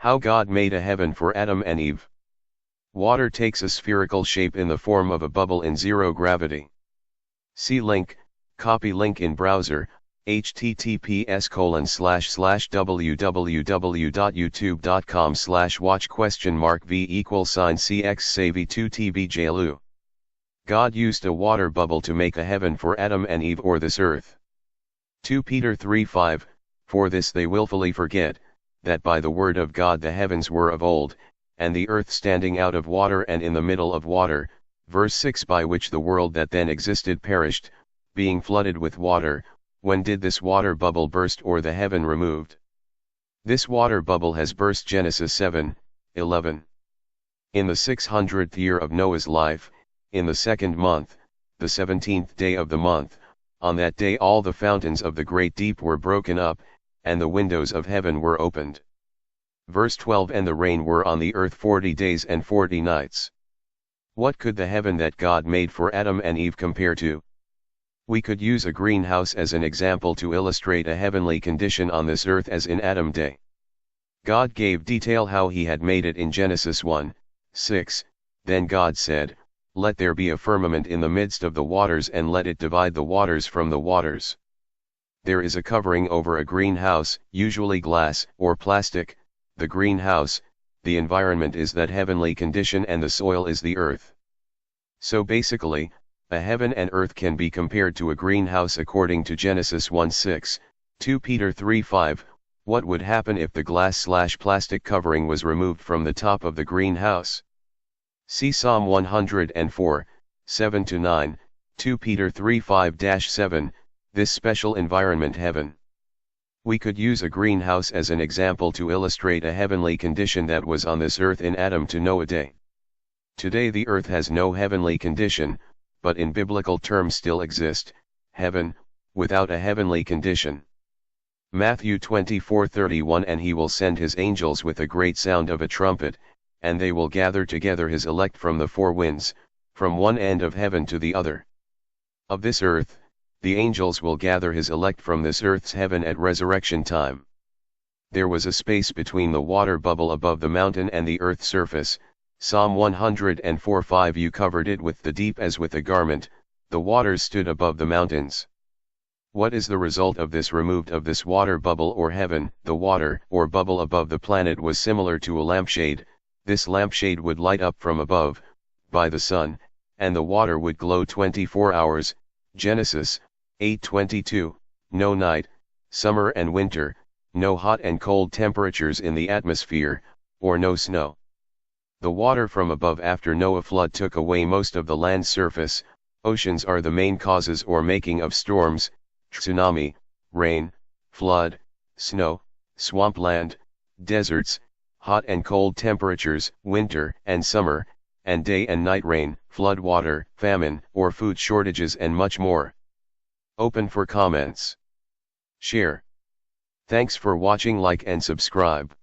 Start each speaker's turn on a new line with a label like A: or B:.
A: How God made a heaven for Adam and Eve. Water takes a spherical shape in the form of a bubble in zero gravity. See link, copy link in browser, https://www.youtube.com/watch?v=cx-v2tb. God used a water bubble to make a heaven for Adam and Eve or this earth. 2 Peter 3:5, For this they willfully forget, that by the word of God the heavens were of old, and the earth standing out of water and in the middle of water, verse 6, by which the world that then existed perished, being flooded with water. When did this water bubble burst or the heaven removed? This water bubble has burst. Genesis 7:11. In the 600th year of Noah's life, in the 2nd month, the 17th day of the month, on that day all the fountains of the great deep were broken up, and the windows of heaven were opened. Verse 12, and the rain were on the earth 40 days and 40 nights. What could the heaven that God made for Adam and Eve compare to? We could use a greenhouse as an example to illustrate a heavenly condition on this earth as in Adam's day. God gave detail how he had made it in Genesis 1:6, Then God said, Let there be a firmament in the midst of the waters and let it divide the waters from the waters. There is a covering over a greenhouse, usually glass or plastic. The greenhouse, the environment is that heavenly condition and the soil is the earth. So basically, a heaven and earth can be compared to a greenhouse according to Genesis 1:6, 2 Peter 3:5. What would happen if the glass/plastic covering was removed from the top of the greenhouse? See Psalm 104, 7-9, 2 Peter 3:5-7, this special environment heaven. We could use a greenhouse as an example to illustrate a heavenly condition that was on this earth in Adam to Noah day. Today the earth has no heavenly condition, but in biblical terms still exist, heaven, without a heavenly condition. Matthew 24:31, And he will send his angels with a great sound of a trumpet, and they will gather together his elect from the four winds, from one end of heaven to the other. Of this earth, the angels will gather his elect from this earth's heaven at resurrection time. There was a space between the water bubble above the mountain and the earth's surface. Psalm 104:5, You covered it with the deep as with a garment, the waters stood above the mountains. What is the result of this removed of this water bubble or heaven? The water or bubble above the planet was similar to a lampshade. This lampshade would light up from above, by the sun, and the water would glow 24 hours, Genesis 8:22, no night, summer and winter, no hot and cold temperatures in the atmosphere, or no snow. The water from above after Noah's flood took away most of the land's surface. Oceans are the main causes or making of storms, tsunami, rain, flood, snow, swampland, deserts, hot and cold temperatures, winter and summer, and day and night rain, flood water, famine or food shortages, and much more. Open for comments. Share. Thanks for watching. Like and subscribe.